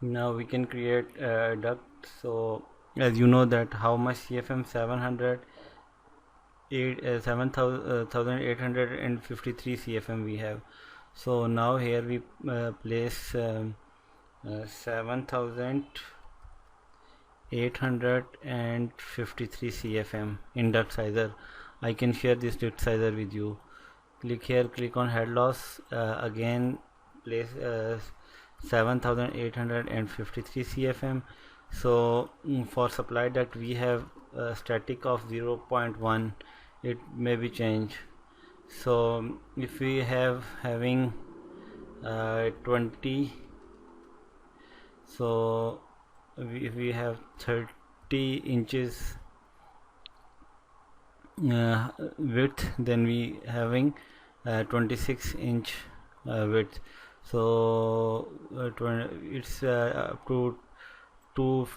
Now we can create a duct. So as you know that how much CFM 7,853 CFM we have. So now here we place 7,853 CFM in duct sizer. I can share this duct sizer with you. Click here, click on head loss, again place 7,853 CFM. So for supply duct we have a static of 0.1. It may be changed. So if we having 20, so if we have 30 inches width, then we having 26-inch width. So it's up to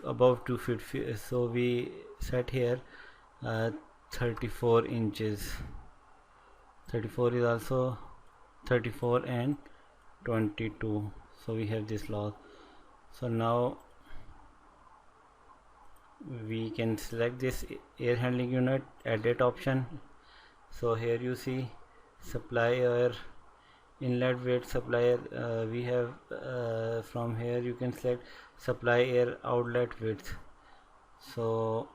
above 2 feet. So we set here 34 inches. 34 is also 34 and 22. So we have this law. So now we can select this air handling unit, edit option. So here you see supply air inlet weight supplier. We have from here you can select supply air outlet width. So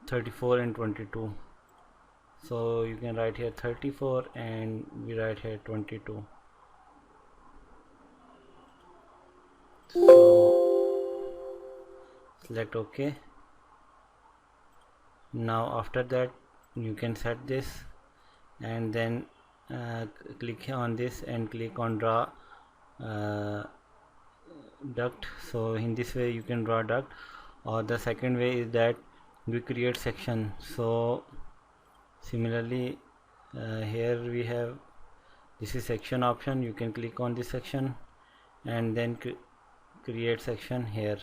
34 and 22. So you can write here 34 and we write here 22. So select OK. Now after that you can set this and then click on this and click on draw duct. So in this way you can draw duct, or the second way is that we create section. So similarly here we have, this is section option. You can click on this section and then create section here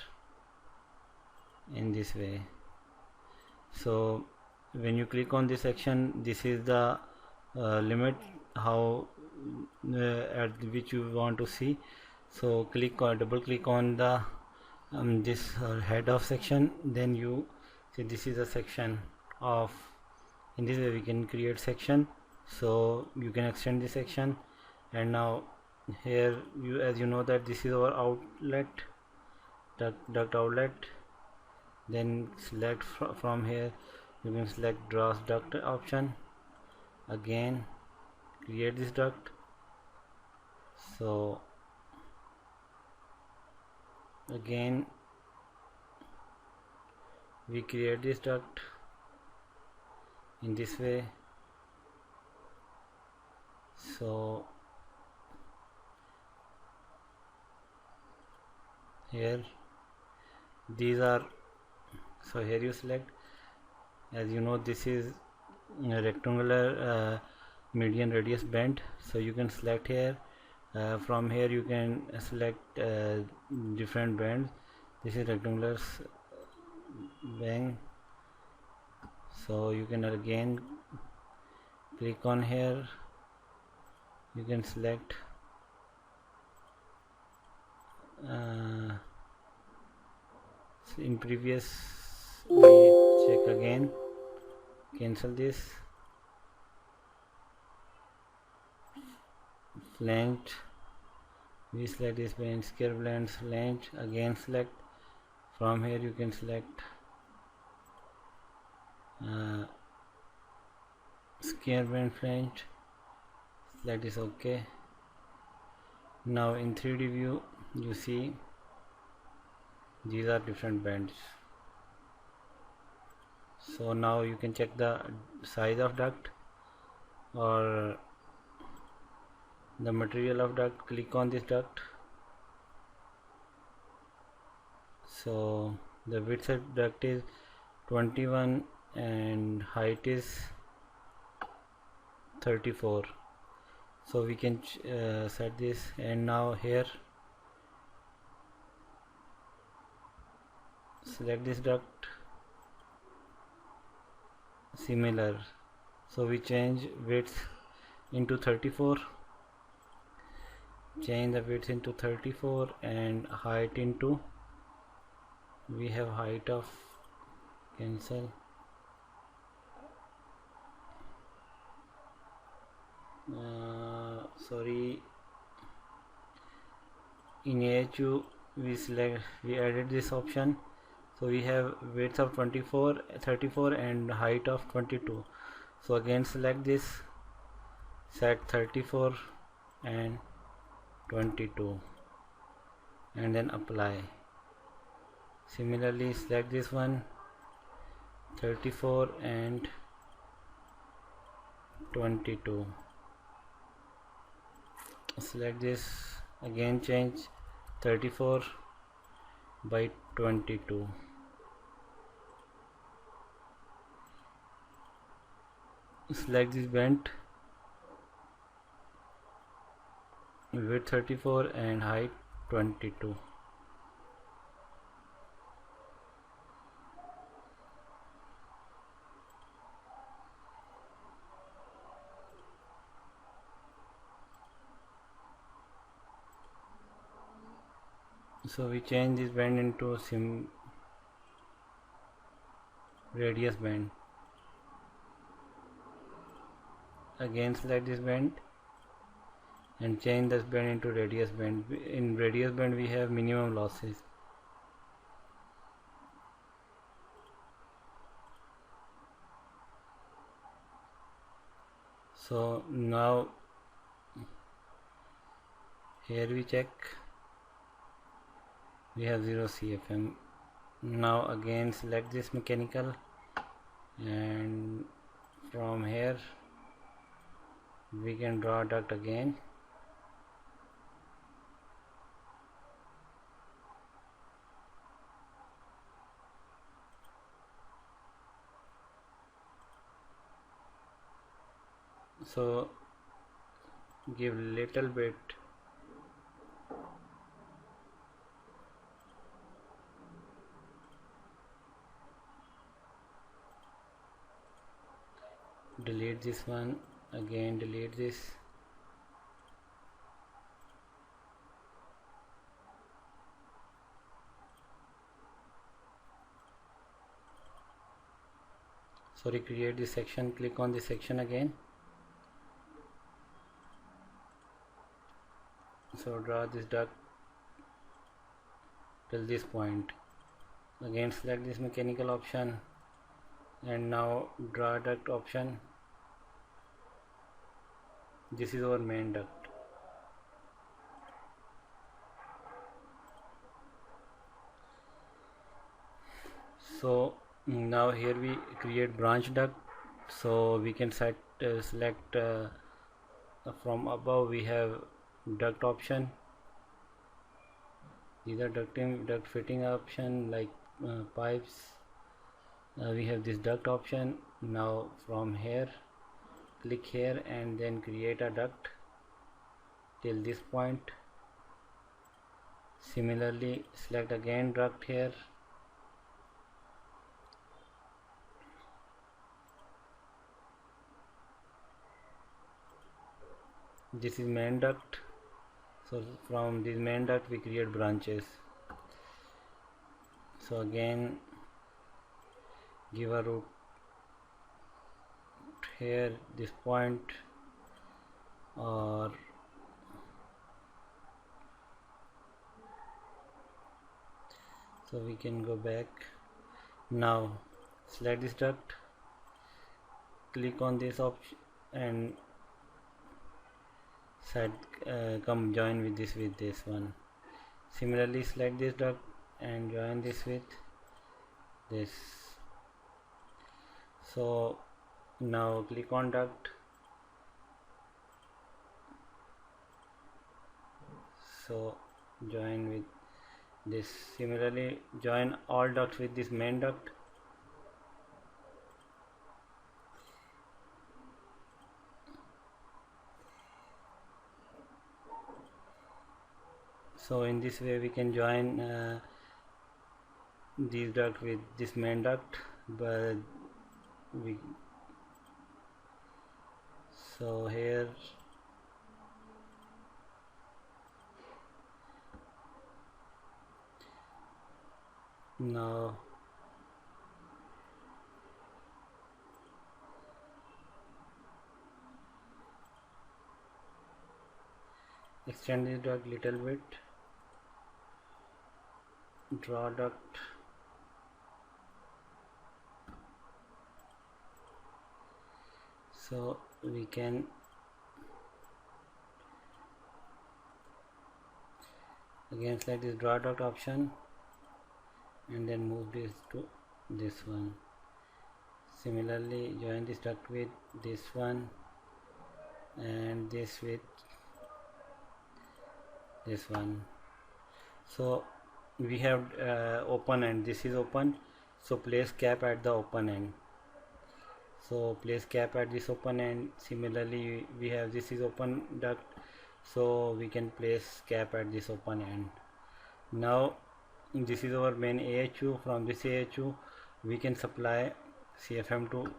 in this way. So when you click on this section, this is the limit how at which you want to see. So click or double click on the this head of section, then you see this is a section of, in this way we can create section. So you can extend this section, and now here you, as you know that this is our outlet, duct outlet. Then select from here you can select draw duct option, again create this duct. So again we create this duct in this way. So here these are, so here you select, as you know this is a rectangular median radius band. So you can select here, from here you can select different bands. This is rectangular band, so you can again click on here, you can select in previous we check again, cancel this, flange, we select this band, square blend flange, again select, from here you can select square band flange, select this OK. Now in 3D view you see these are different bands. So now you can check the size of duct or the material of duct. Click on this duct. So the width of duct is 21 and height is 34. So we can set this, and now here select this duct, similar. So we change width into 34, change the width into 34 and height into, we have height of, cancel, sorry, in AHU we added this option, so we have width of 24, 34 and height of 22. So again select this, set 34 and 22 and then apply. Similarly select this one, 34 and 22, select this, again change 34 by 22, select this bent, width 34 and height 22. So we change this bend into radius bend. Again select this bend and change this bend into radius bend. In radius bend we have minimum losses. So now here we check, we have 0 CFM. Now again select this mechanical and from here we can draw a duct again. So give little bit delete this one, again delete this, sorry, create this section, click on this section again. So draw this duct till this point, again select this mechanical option and now draw duct option. This is our main duct. So now here we create branch duct, so we can select from above we have duct option. These are duct fitting option like pipes. We have this duct option. Now from here click here and then create a duct till this point. Similarly select again duct here, this is main duct, so from this main duct we create branches. So again give a root here, this point, or so we can go back. Now select this duct, click on this option and set come join with this one. Similarly select this duct and join this with this. So now click on duct, so join with this. Similarly join all ducts with this main duct. So in this way we can join these duct with this main duct, but so here Now extend this duct little bit, draw duct, so we can again select this draw duct option and then move this to this one. Similarly join this duct with this one and this with this one. So we have open end, this is open, so place cap at the open end. So place cap at this open end. Similarly we have this is open duct, so we can place cap at this open end. Now this is our main AHU. From this AHU we can supply CFM to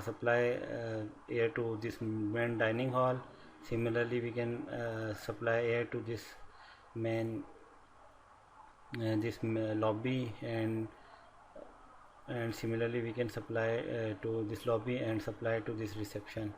supply air to this main dining hall. Similarly we can supply air to this main lobby, and similarly we can supply to this lobby and supply to this reception.